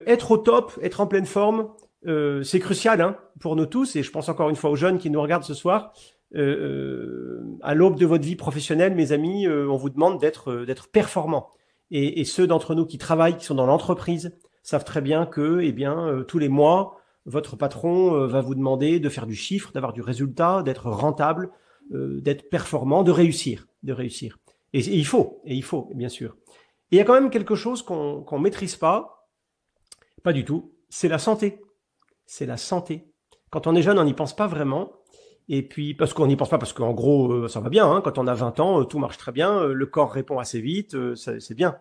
être au top, être en pleine forme, c'est crucial hein, pour nous tous. Et je pense encore une fois aux jeunes qui nous regardent ce soir. À l'aube de votre vie professionnelle, mes amis, on vous demande d'être performant. Et ceux d'entre nous qui travaillent, qui sont dans l'entreprise, savent très bien que, eh bien, tous les mois, votre patron va vous demander de faire du chiffre, d'avoir du résultat, d'être rentable, d'être performant, de réussir. Et il faut, bien sûr. Et il y a quand même quelque chose qu'on maîtrise pas du tout, c'est la santé. C'est la santé. Quand on est jeune, on n'y pense pas vraiment. Et puis, parce qu'on n'y pense pas, parce qu'en gros, ça va bien. Hein, quand on a 20 ans, tout marche très bien, le corps répond assez vite, c'est bien.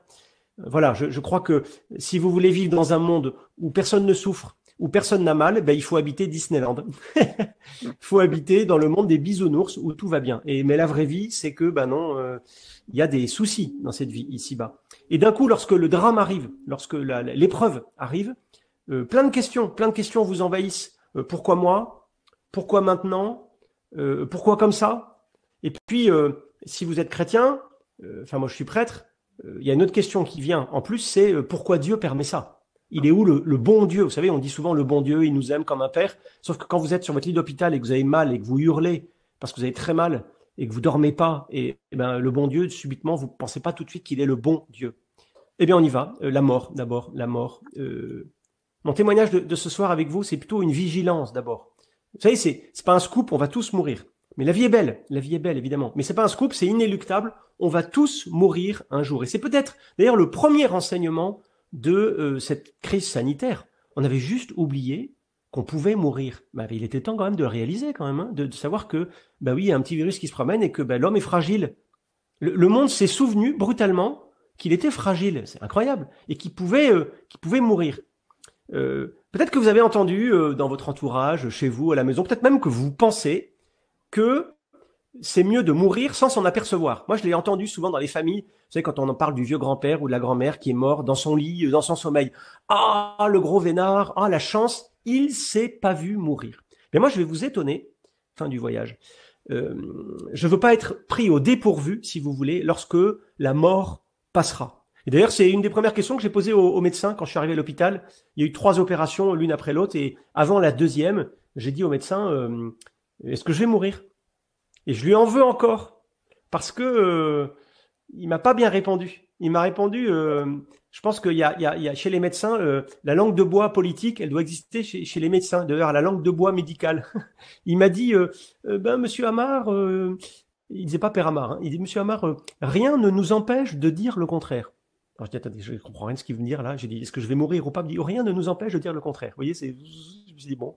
Voilà, je crois que si vous voulez vivre dans un monde où personne ne souffre, où personne n'a mal, ben, il faut habiter Disneyland. Il faut habiter dans le monde des bisounours où tout va bien. Mais la vraie vie, c'est que, ben non, il y a des soucis dans cette vie ici-bas. Et d'un coup, lorsque le drame arrive, lorsque l'épreuve arrive, plein de questions vous envahissent. Pourquoi moi? Pourquoi maintenant? Pourquoi comme ça? Et puis, si vous êtes chrétien, enfin moi je suis prêtre, il y a une autre question qui vient en plus, c'est pourquoi Dieu permet ça? Il est où le bon Dieu? Vous savez, on dit souvent le bon Dieu, il nous aime comme un père. Sauf que quand vous êtes sur votre lit d'hôpital et que vous avez mal et que vous hurlez parce que vous avez très mal et que vous dormez pas, et ben le bon Dieu, subitement, vous pensez pas tout de suite qu'il est le bon Dieu. Eh bien, on y va. La mort, d'abord, la mort. Mon témoignage de ce soir avec vous, c'est plutôt une vigilance d'abord. Vous savez, c'est pas un scoop, on va tous mourir. Mais la vie est belle, évidemment. Mais c'est pas un scoop, c'est inéluctable. On va tous mourir un jour. Et c'est peut-être, d'ailleurs, le premier enseignement de cette crise sanitaire. On avait juste oublié qu'on pouvait mourir. Bah, il était temps quand même de le réaliser, quand même, hein, de savoir que, bah oui, il y a un petit virus qui se promène et que bah, l'homme est fragile. Le monde s'est souvenu brutalement qu'il était fragile, c'est incroyable, et qu'il pouvait mourir. Peut-être que vous avez entendu dans votre entourage, chez vous, à la maison, peut-être même que vous pensez que c'est mieux de mourir sans s'en apercevoir. Moi, je l'ai entendu souvent dans les familles, vous savez, quand on en parle du vieux grand-père ou de la grand-mère qui est mort dans son lit, dans son sommeil. Ah, le gros vénard, ah, la chance, il s'est pas vu mourir. Mais moi, je vais vous étonner, fin du voyage. Je veux pas être pris au dépourvu, si vous voulez, lorsque la mort passera. Et d'ailleurs, c'est une des premières questions que j'ai posées au médecin quand je suis arrivé à l'hôpital. Il y a eu 3 opérations, l'une après l'autre, et avant la deuxième, j'ai dit au médecin, est-ce que je vais mourir? Et je lui en veux encore, parce que il m'a pas bien répondu. Il m'a répondu, je pense qu'il y a chez les médecins, la langue de bois politique, elle doit exister chez les médecins, d'ailleurs la langue de bois médicale. Il m'a dit, ben Monsieur Amar, il disait pas Père Amar, hein, il dit Monsieur Amar, rien ne nous empêche de dire le contraire. Alors je dis attendez, je comprends rien de ce qu'il veut me dire là. J'ai dit est-ce que je vais mourir ou pas? Il dit rien ne nous empêche de dire le contraire. Vous voyez, je me suis dit bon,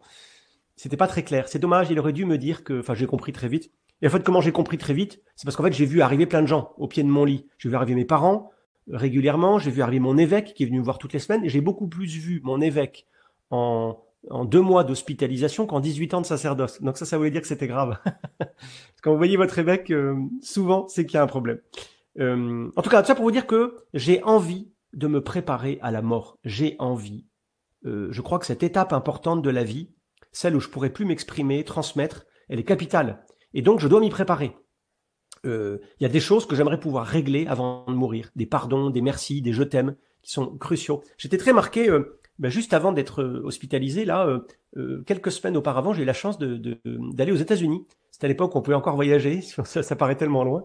c'était pas très clair. C'est dommage, il aurait dû me dire que, enfin j'ai compris très vite. Et en fait, comment j'ai compris très vite? C'est parce qu'en fait, j'ai vu arriver plein de gens au pied de mon lit. J'ai vu arriver mes parents régulièrement. J'ai vu arriver mon évêque qui est venu me voir toutes les semaines. Et j'ai beaucoup plus vu mon évêque en 2 mois d'hospitalisation qu'en 18 ans de sacerdoce. Donc ça voulait dire que c'était grave. Parce que quand vous voyez votre évêque, souvent, c'est qu'il y a un problème. En tout cas, ça pour vous dire que j'ai envie de me préparer à la mort. J'ai envie. Je crois que cette étape importante de la vie, celle où je pourrais plus m'exprimer, transmettre, elle est capitale. Et donc, je dois m'y préparer. Il y a des choses que j'aimerais pouvoir régler avant de mourir. Des pardons, des merci, des je t'aime, qui sont cruciaux. J'étais très marqué, juste avant d'être hospitalisé, là, quelques semaines auparavant, j'ai eu la chance d'aller aux États-Unis. C'était à l'époque où on pouvait encore voyager, ça paraît tellement loin.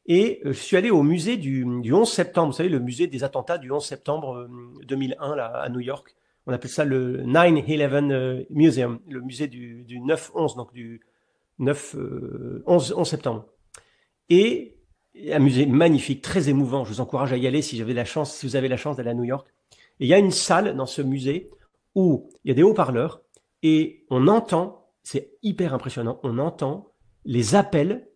Et je suis allé au musée du 11 septembre, vous savez, le musée des attentats du 11 septembre 2001, là, à New York. On appelle ça le 9/11 Museum, le musée du 9/11, donc du 11 septembre. Et un musée magnifique, très émouvant. Je vous encourage à y aller si vous avez la chance d'aller à New York. Et il y a une salle dans ce musée où il y a des haut-parleurs et on entend, c'est hyper impressionnant, on entend les appels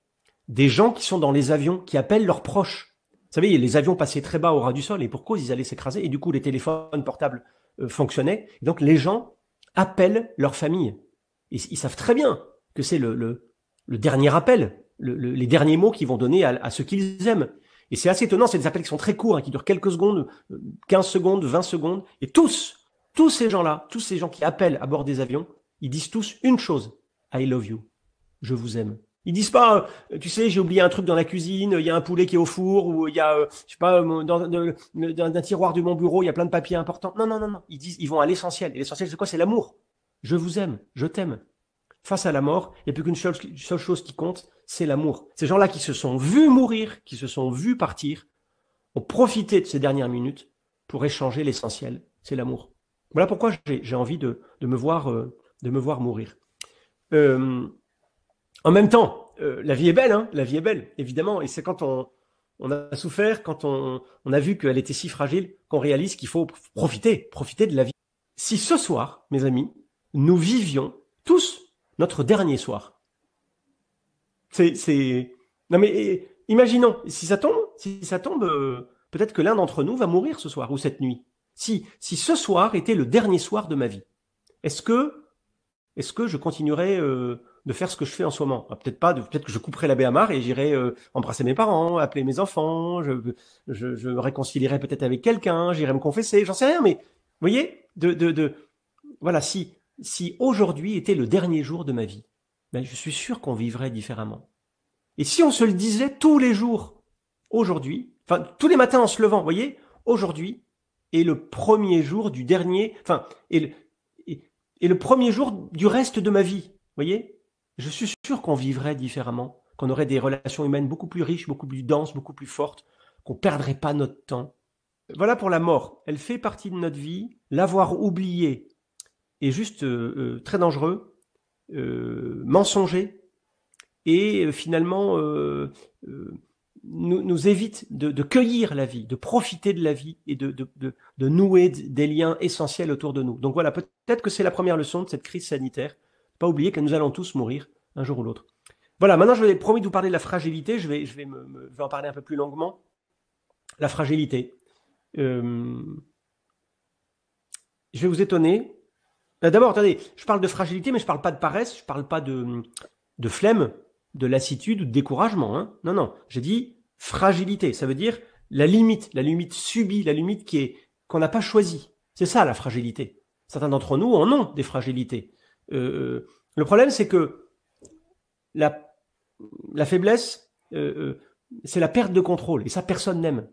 des gens qui sont dans les avions, qui appellent leurs proches. Vous savez, les avions passaient très bas au ras du sol et pour cause, ils allaient s'écraser. Et du coup, les téléphones portables fonctionnaient. Et donc, les gens appellent leur famille. Et ils savent très bien que c'est le dernier appel, les derniers mots qu'ils vont donner à ceux qu'ils aiment. Et c'est assez étonnant, c'est des appels qui sont très courts, hein, qui durent quelques secondes, 15 secondes, 20 secondes. Et tous ces gens-là, tous ces gens qui appellent à bord des avions, ils disent tous une chose. I love you. Je vous aime. Ils disent pas, tu sais, j'ai oublié un truc dans la cuisine, il y a un poulet qui est au four, ou il y a, je sais pas, dans un tiroir de mon bureau, il y a plein de papiers importants. Non, non, non, non. Ils vont à l'essentiel. Et l'essentiel, c'est quoi? C'est l'amour. Je vous aime, je t'aime. Face à la mort, il n'y a plus qu'une seule chose qui compte, c'est l'amour. Ces gens-là qui se sont vus mourir, qui se sont vus partir, ont profité de ces dernières minutes pour échanger l'essentiel, c'est l'amour. Voilà pourquoi j'ai envie de me voir mourir. En même temps, la vie est belle, hein, la vie est belle, évidemment. Et c'est quand on a souffert, quand on a vu qu'elle était si fragile, qu'on réalise qu'il faut profiter de la vie. Si ce soir, mes amis, nous vivions tous notre dernier soir, non mais imaginons, si ça tombe, peut-être que l'un d'entre nous va mourir ce soir ou cette nuit. Si ce soir était le dernier soir de ma vie, est-ce que je continuerai de faire ce que je fais en ce moment? Peut-être pas, peut-être que je couperai la baie à marre et j'irai embrasser mes parents, appeler mes enfants, je me réconcilierai peut-être avec quelqu'un, j'irai me confesser, j'en sais rien, mais vous voyez, voilà, si aujourd'hui était le dernier jour de ma vie, ben je suis sûr qu'on vivrait différemment. Et si on se le disait tous les jours, aujourd'hui, enfin tous les matins en se levant, vous voyez, aujourd'hui est le premier jour du dernier, enfin, et le premier jour du reste de ma vie, vous voyez, je suis sûr qu'on vivrait différemment, qu'on aurait des relations humaines beaucoup plus riches, beaucoup plus denses, beaucoup plus fortes, qu'on perdrait pas notre temps. Voilà pour la mort. Elle fait partie de notre vie. L'avoir oubliée est juste très dangereux, mensonger, et finalement nous évite de cueillir la vie, de profiter de la vie et de nouer des liens essentiels autour de nous. Donc voilà, peut-être que c'est la première leçon de cette crise sanitaire. Pas oublier que nous allons tous mourir un jour ou l'autre. Voilà, maintenant je vous ai promis de vous parler de la fragilité, je vais en parler un peu plus longuement. La fragilité. Je vais vous étonner. D'abord, attendez, je parle de fragilité, mais je parle pas de paresse, je parle pas de flemme, de lassitude ou de découragement. Hein. Non, non, j'ai dit fragilité. Ça veut dire la limite subie, la limite qu'on n'a pas choisie. C'est ça la fragilité. Certains d'entre nous en ont des fragilités. Le problème, c'est que la faiblesse, c'est la perte de contrôle, et ça, personne n'aime.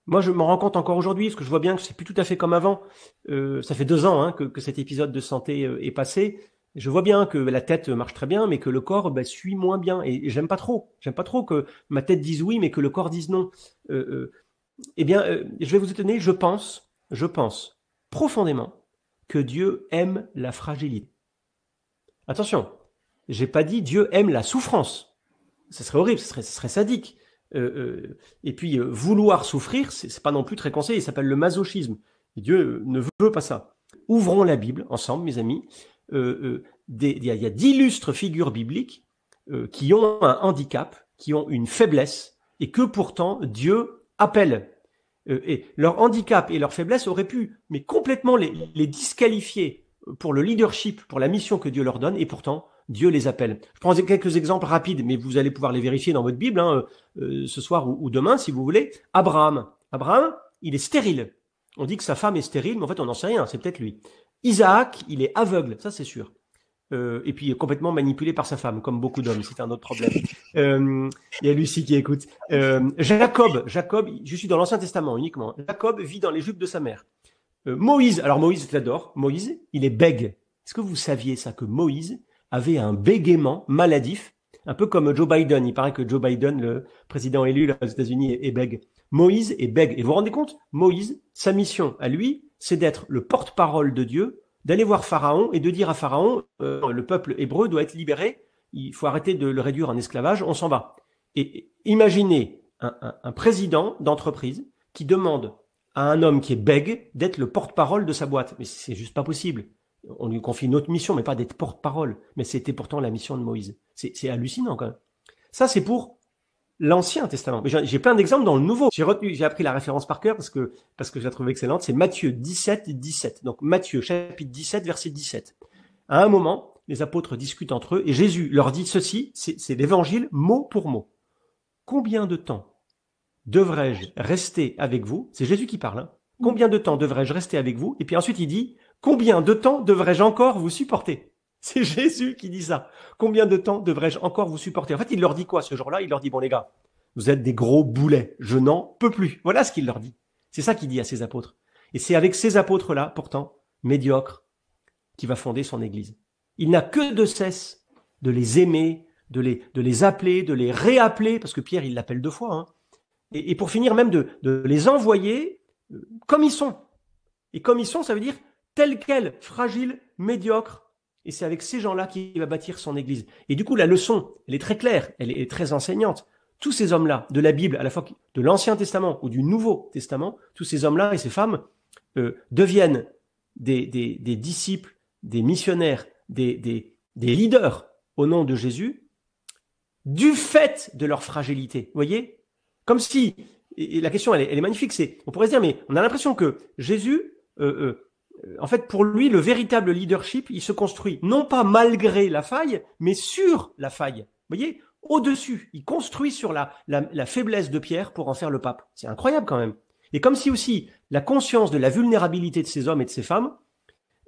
Moi, je m'en rends compte encore aujourd'hui, parce que je vois bien que c'est plus tout à fait comme avant. Ça fait 2 ans hein, que cet épisode de santé est passé. Je vois bien que la tête marche très bien, mais que le corps suit moins bien. Et j'aime pas trop. J'aime pas trop que ma tête dise oui, mais que le corps dise non. Je vais vous étonner. Je pense profondément que Dieu aime la fragilité. Attention, j'ai pas dit Dieu aime la souffrance. Ce serait horrible, ce serait sadique. Et puis vouloir souffrir, c'est pas non plus très conseillé. Ça s'appelle le masochisme. Et Dieu ne veut pas ça. Ouvrons la Bible ensemble, mes amis. Il y a d'illustres figures bibliques qui ont un handicap, qui ont une faiblesse, et que pourtant Dieu appelle. Et leur handicap et leur faiblesse auraient pu, mais complètement les disqualifier pour le leadership, pour la mission que Dieu leur donne, et pourtant Dieu les appelle. Je prends quelques exemples rapides, mais vous allez pouvoir les vérifier dans votre Bible hein, ce soir ou demain, si vous voulez. Abraham, il est stérile. On dit que sa femme est stérile, mais en fait, on n'en sait rien, c'est peut-être lui. Isaac, il est aveugle, ça c'est sûr. Et puis complètement manipulé par sa femme, comme beaucoup d'hommes, c'est un autre problème. Il y a Lucie qui écoute. Jacob, je suis dans l'Ancien Testament uniquement. Jacob vit dans les jupes de sa mère. Moïse, alors Moïse, je l'adore. Moïse, il est bègue. Est-ce que vous saviez ça, que Moïse avait un bégaiement maladif, un peu comme Joe Biden. Il paraît que Joe Biden, le président élu aux États-Unis, est bègue. Moïse est bègue. Et vous vous rendez compte, Moïse, sa mission à lui, c'est d'être le porte-parole de Dieu, d'aller voir Pharaon et de dire à Pharaon, le peuple hébreu doit être libéré, il faut arrêter de le réduire en esclavage, on s'en va. Et imaginez un président d'entreprise qui demande à un homme qui est bègue d'être le porte-parole de sa boîte. Mais c'est juste pas possible. On lui confie une autre mission, mais pas d'être porte-parole. Mais c'était pourtant la mission de Moïse. C'est hallucinant quand même. Ça, c'est pour l'Ancien Testament. Mais j'ai plein d'exemples dans le Nouveau. J'ai appris la référence par cœur parce que je la trouve excellente. C'est Matthieu 17, 17. Donc Matthieu, chapitre 17, verset 17. À un moment, les apôtres discutent entre eux et Jésus leur dit ceci, c'est l'évangile mot pour mot. Combien de temps devrais-je rester avec vous? C'est Jésus qui parle. Hein. Combien de temps devrais-je rester avec vous? Et puis ensuite il dit, combien de temps devrais-je encore vous supporter? C'est Jésus qui dit ça. Combien de temps devrais-je encore vous supporter? En fait, il leur dit quoi ce jour-là? Il leur dit, bon les gars, vous êtes des gros boulets, je n'en peux plus. Voilà ce qu'il leur dit. C'est ça qu'il dit à ses apôtres. Et c'est avec ces apôtres-là, pourtant, médiocres, qu'il va fonder son Église. Il n'a que de cesse de les aimer, de les appeler, de les réappeler, parce que Pierre, il l'appelle 2 fois, hein. Et pour finir même de les envoyer comme ils sont. Et comme ils sont, ça veut dire tels quels, fragiles, médiocres. Et c'est avec ces gens-là qu'il va bâtir son Église. Et du coup, la leçon, elle est très claire, elle est très enseignante. Tous ces hommes-là, de la Bible, à la fois de l'Ancien Testament ou du Nouveau Testament, tous ces hommes-là et ces femmes deviennent des disciples, des missionnaires, des leaders au nom de Jésus, du fait de leur fragilité. Vous voyez? Comme si, et la question elle est magnifique, on pourrait se dire, mais on a l'impression que Jésus, en fait, pour lui, le véritable leadership, il se construit non pas malgré la faille, mais sur la faille. Vous voyez? Au-dessus, il construit sur la faiblesse de Pierre pour en faire le pape. C'est incroyable quand même. Et comme si aussi la conscience de la vulnérabilité de ces hommes et de ces femmes,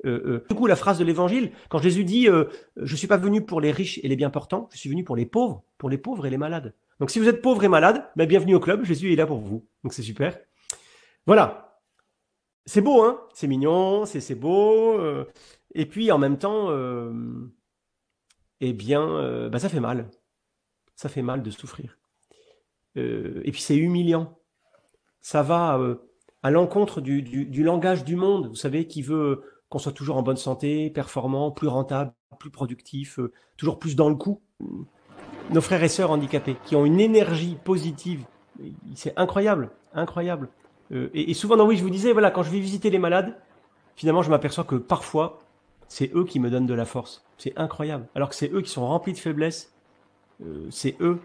du coup la phrase de l'évangile, quand Jésus dit je suis pas venu pour les riches et les bien portants, je suis venu pour les pauvres et les malades. Donc si vous êtes pauvre et malade, ben, bienvenue au club, Jésus est là pour vous. Donc c'est super. Voilà. C'est beau, hein? C'est mignon, c'est beau. Et puis en même temps, eh bien, ça fait mal. Ça fait mal de souffrir. Et puis c'est humiliant. Ça va à l'encontre du langage du monde, vous savez, qui veut qu'on soit toujours en bonne santé, performant, plus rentable, plus productif, toujours plus dans le coup. Nos frères et sœurs handicapés, qui ont une énergie positive, c'est incroyable, incroyable. Et souvent, non, oui, je vous disais, voilà, quand je vais visiter les malades, finalement, je m'aperçois que parfois, c'est eux qui me donnent de la force. C'est incroyable. Alors que c'est eux qui sont remplis de faiblesses, c'est eux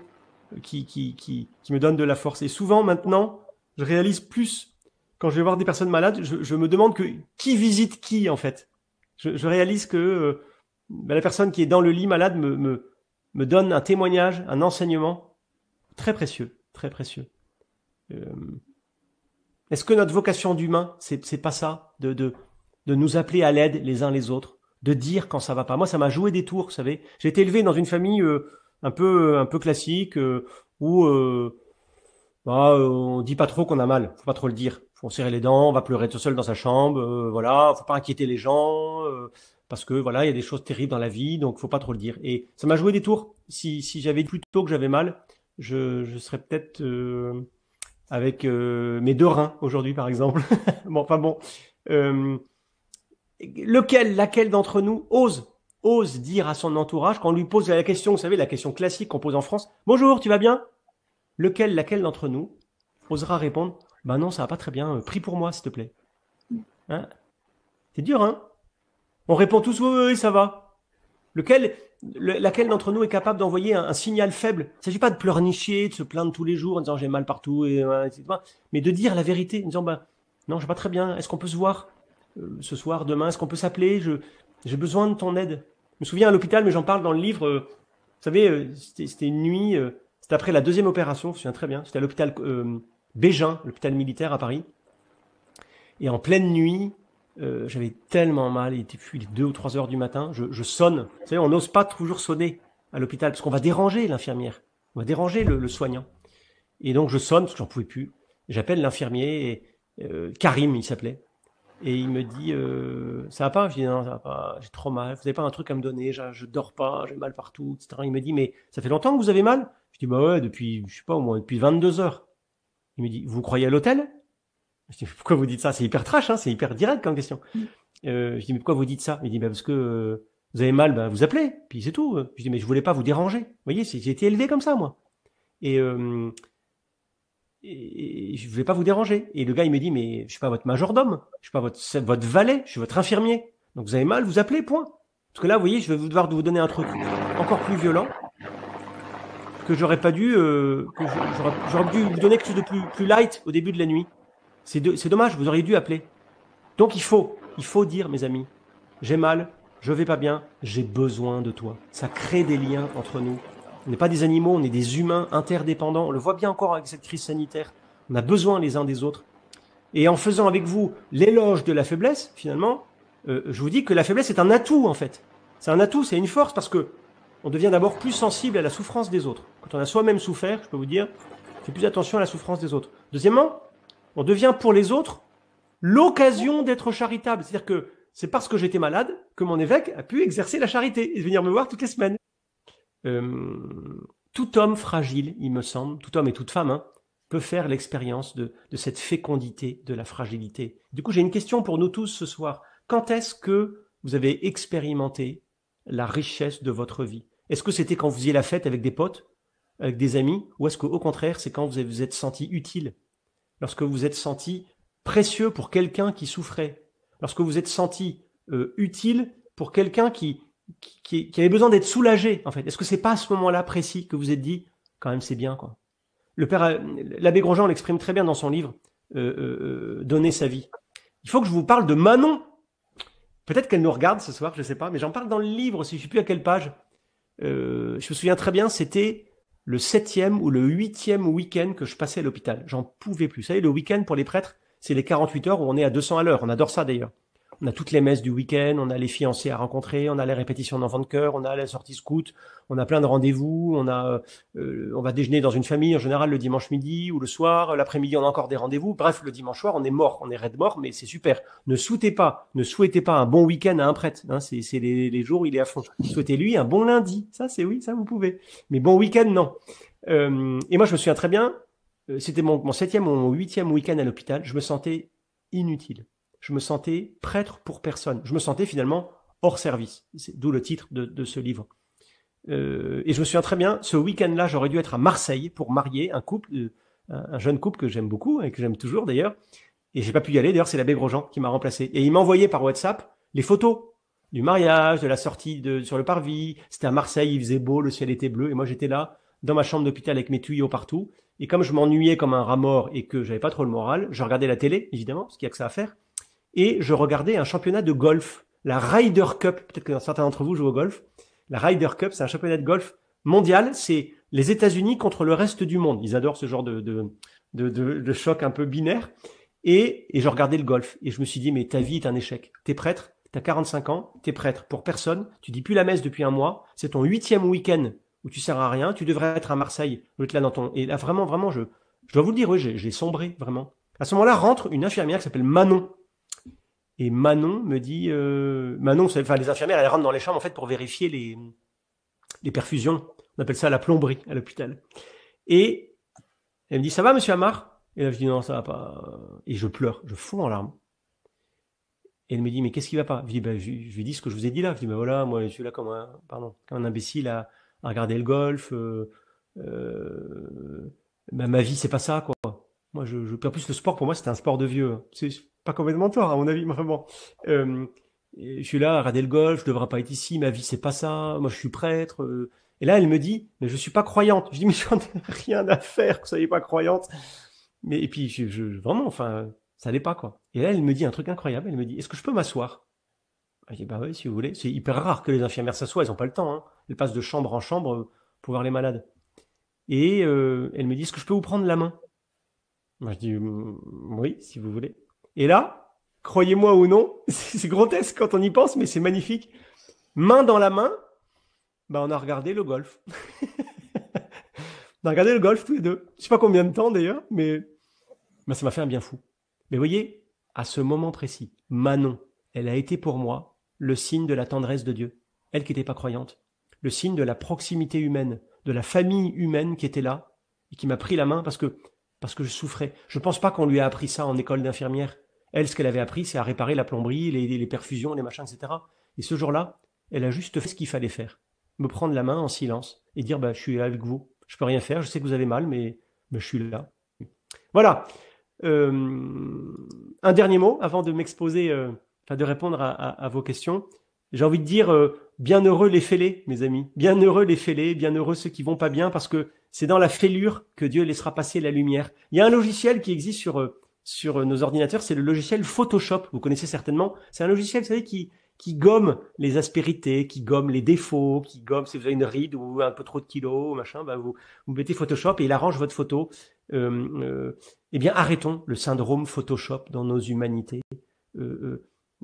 qui me donnent de la force. Et souvent, maintenant, je réalise plus, quand je vais voir des personnes malades, je me demande qui visite qui, en fait. Je réalise que la personne qui est dans le lit malade me donne un témoignage, un enseignement très précieux, très précieux. Est-ce que notre vocation d'humain, c'est pas ça, de nous appeler à l'aide les uns les autres, de dire quand ça va pas? Moi, ça m'a joué des tours, vous savez. J'ai été élevé dans une famille un peu classique où on dit pas trop qu'on a mal, faut pas trop le dire. Faut serrer les dents, on va pleurer tout seul dans sa chambre, voilà, faut pas inquiéter les gens parce que voilà, il y a des choses terribles dans la vie, donc faut pas trop le dire. Et ça m'a joué des tours. Si j'avais dit plus tôt que j'avais mal, je serais peut-être avec mes 2 reins aujourd'hui, par exemple. Bon, enfin bon. Laquelle d'entre nous ose dire à son entourage, quand on lui pose la question, vous savez, la question classique qu'on pose en France, « Bonjour, tu vas bien ?» Laquelle d'entre nous osera répondre, « Ben non, ça va pas très bien, prie pour moi, s'il te plaît. » Hein? C'est dur, hein? On répond tous, oui, oui, ça va. Laquelle d'entre nous est capable d'envoyer un signal faible? Il ne s'agit pas de pleurnicher, de se plaindre tous les jours en disant j'ai mal partout, etc. Mais de dire la vérité, en disant non, je vais pas très bien, est-ce qu'on peut se voir ce soir, demain, est-ce qu'on peut s'appeler? J'ai besoin de ton aide. Je me souviens à l'hôpital, mais j'en parle dans le livre, vous savez, c'était une nuit, c'était après la 2e opération, je me souviens très bien, c'était à l'hôpital Bégin, l'hôpital militaire à Paris. Et en pleine nuit, j'avais tellement mal, il était 2 ou 3 heures du matin, je sonne. Vous savez, on n'ose pas toujours sonner à l'hôpital parce qu'on va déranger l'infirmière, on va déranger le soignant. Et donc je sonne parce que j'en pouvais plus. J'appelle l'infirmier, Karim il s'appelait, et il me dit ça va pas? Je dis non, ça va pas, j'ai trop mal. Vous avez pas un truc à me donner? Je dors pas, j'ai mal partout, etc. Il me dit mais ça fait longtemps que vous avez mal? Je dis bah ouais, depuis je sais pas au moins depuis 22 heures. Il me dit vous croyez à l'hôtel? Je dis, pourquoi vous dites ça? C'est hyper trash, hein, c'est hyper direct comme question. Je dis, mais pourquoi vous dites ça? Il dit, parce que vous avez mal, vous appelez, puis c'est tout. Je dis, mais je voulais pas vous déranger. Vous voyez, j'ai été élevé comme ça, moi. Et je voulais pas vous déranger. Et le gars, il me dit, mais je suis pas votre majordome, je suis pas votre valet, je suis votre infirmier. Donc vous avez mal, vous appelez, point. Parce que là, vous voyez, je vais devoir vous donner un truc encore plus violent que j'aurais pas dû, j'aurais dû vous donner quelque chose de plus light au début de la nuit. C'est dommage, vous auriez dû appeler. Donc il faut dire, mes amis, j'ai mal, je vais pas bien, j'ai besoin de toi. Ça crée des liens entre nous. On n'est pas des animaux, on est des humains interdépendants. On le voit bien encore avec cette crise sanitaire. On a besoin les uns des autres. Et en faisant avec vous l'éloge de la faiblesse, finalement, je vous dis que la faiblesse est un atout, en fait. C'est un atout, c'est une force, parce que on devient d'abord plus sensible à la souffrance des autres. Quand on a soi-même souffert, je peux vous dire, on fait plus attention à la souffrance des autres. Deuxièmement, on devient pour les autres l'occasion d'être charitable. C'est-à-dire que c'est parce que j'étais malade que mon évêque a pu exercer la charité et venir me voir toutes les semaines. Tout homme fragile, il me semble, tout homme et toute femme, hein, peut faire l'expérience de cette fécondité de la fragilité. Du coup, j'ai une question pour nous tous ce soir. Quand est-ce que vous avez expérimenté la richesse de votre vie? Est-ce que c'était quand vous faisiez la fête avec des potes, avec des amis, ou est-ce qu'au contraire, c'est quand vous vous êtes senti utile, lorsque vous êtes senti précieux pour quelqu'un qui souffrait, lorsque vous êtes senti utile pour quelqu'un qui avait besoin d'être soulagé, en fait? Est-ce que c'est pas à ce moment-là précis que vous êtes dit, quand même, c'est bien, quoi? Le père, l'abbé Grosjean l'exprime très bien dans son livre, Donner sa vie. Il faut que je vous parle de Manon. Peut-être qu'elle nous regarde ce soir, je sais pas, mais j'en parle dans le livre aussi, je sais plus à quelle page. Je me souviens très bien, c'était le 7e ou le 8e week-end que je passais à l'hôpital. J'en pouvais plus. Vous savez, le week-end pour les prêtres, c'est les 48 heures où on est à 200 à l'heure. On adore ça d'ailleurs. On a toutes les messes du week-end, on a les fiancés à rencontrer, on a les répétitions d'enfants de chœur, on a la sortie scout, on a plein de rendez-vous, on va déjeuner dans une famille en général le dimanche midi ou le soir, l'après-midi on a encore des rendez-vous. Bref, le dimanche soir on est mort, on est raide mort, mais c'est super. Ne souhaitez pas un bon week-end à un prêtre. Hein, c'est les jours où il est à fond. Souhaitez-lui un bon lundi. Ça c'est oui, ça vous pouvez. Mais bon week-end non. Et moi je me souviens très bien. C'était mon 7e ou mon 8e week-end à l'hôpital. Je me sentais inutile. Je me sentais prêtre pour personne. Je me sentais finalement hors service. C'est d'où le titre de ce livre. Et je me souviens très bien, ce week-end-là, j'aurais dû être à Marseille pour marier un couple, un jeune couple que j'aime beaucoup et que j'aime toujours d'ailleurs. Et j'ai pas pu y aller. D'ailleurs, c'est l'abbé Grosjean qui m'a remplacé. Et il m'a envoyé par WhatsApp les photos du mariage, de la sortie sur le parvis. C'était à Marseille, il faisait beau, le ciel était bleu. Et moi, j'étais là, dans ma chambre d'hôpital avec mes tuyaux partout. Et comme je m'ennuyais comme un rat mort et que j'avais pas trop le moral, je regardais la télé, évidemment, parce qu'il y a que ça à faire. Et je regardais un championnat de golf, la Ryder Cup. Peut-être que certains d'entre vous jouent au golf. La Ryder Cup, c'est un championnat de golf mondial. C'est les États-Unis contre le reste du monde. Ils adorent ce genre de choc un peu binaire. Et je regardais le golf. Et je me suis dit, mais ta vie est un échec. T'es prêtre, t'as 45 ans, t'es prêtre pour personne. Tu dis plus la messe depuis un mois. C'est ton 8e week-end où tu sers à rien. Tu devrais être à Marseille. Là dans ton... Et là, vraiment, je dois vous le dire, oui, j'ai sombré, vraiment. À ce moment-là, rentre une infirmière qui s'appelle Manon. Et Manon me dit, Manon, enfin les infirmières, elles rentrent dans les chambres en fait pour vérifier les perfusions. On appelle ça la plomberie à l'hôpital. Et elle me dit, ça va, monsieur Amar? Et là je dis non, ça va pas. Et je pleure, je fonds en larmes. Et elle me dit, mais qu'est-ce qui va pas? Je dis, je lui dis ce que je vous ai dit là. Je dis, voilà, moi je suis là comme un imbécile à regarder le golf. Ma vie c'est pas ça quoi. Moi je en plus le sport pour moi c'était un sport de vieux. C'est pas complètement tort à mon avis, vraiment. Je suis là à regarder le golf, je devrais pas être ici, ma vie c'est pas ça, moi je suis prêtre. Et là elle me dit, mais je suis pas croyante. Je dis, mais j'en ai rien à faire que vous soyez pas croyante. Mais et puis vraiment, enfin, ça allait pas quoi. Et là elle me dit un truc incroyable, elle me dit, est-ce que je peux m'asseoir? Je dis, bah oui, si vous voulez. C'est hyper rare que les infirmières s'assoient, elles ont pas le temps. Hein. Elles passent de chambre en chambre pour voir les malades. Et elle me dit, est-ce que je peux vous prendre la main? Moi je dis, oui, si vous voulez. Et là, croyez-moi ou non, c'est grotesque quand on y pense, mais c'est magnifique. Main dans la main, on a regardé le golf. On a regardé le golf tous les deux. Je sais pas combien de temps d'ailleurs, mais ça m'a fait un bien fou. Mais vous voyez, à ce moment précis, Manon, elle a été pour moi le signe de la tendresse de Dieu. Elle qui n'était pas croyante. Le signe de la proximité humaine, de la famille humaine qui était là et qui m'a pris la main parce que je souffrais. Je pense pas qu'on lui a appris ça en école d'infirmière. Elle, ce qu'elle avait appris, c'est à réparer la plomberie, les perfusions, les machins, etc. Et ce jour-là, elle a juste fait ce qu'il fallait faire. Me prendre la main en silence et dire, je suis là avec vous. Je peux rien faire, je sais que vous avez mal, mais je suis là. Voilà. Un dernier mot avant de m'exposer, de répondre à vos questions. J'ai envie de dire, bienheureux les fêlés, mes amis. Bienheureux les fêlés, bienheureux ceux qui vont pas bien, parce que c'est dans la fêlure que Dieu laissera passer la lumière. Il y a un logiciel qui existe sur nos ordinateurs, c'est le logiciel Photoshop. Vous connaissez certainement. C'est un logiciel, vous savez, qui gomme les aspérités, qui gomme les défauts, qui gomme si vous avez une ride ou un peu trop de kilos, machin, vous mettez Photoshop et il arrange votre photo. Eh bien, arrêtons le syndrome Photoshop dans nos humanités.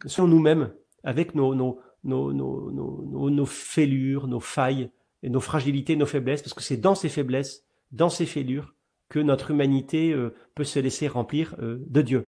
Soyons nous-mêmes avec nos nos fêlures, nos failles, et nos fragilités, nos faiblesses, parce que c'est dans ces faiblesses, dans ces fêlures, que notre humanité peut se laisser remplir de Dieu.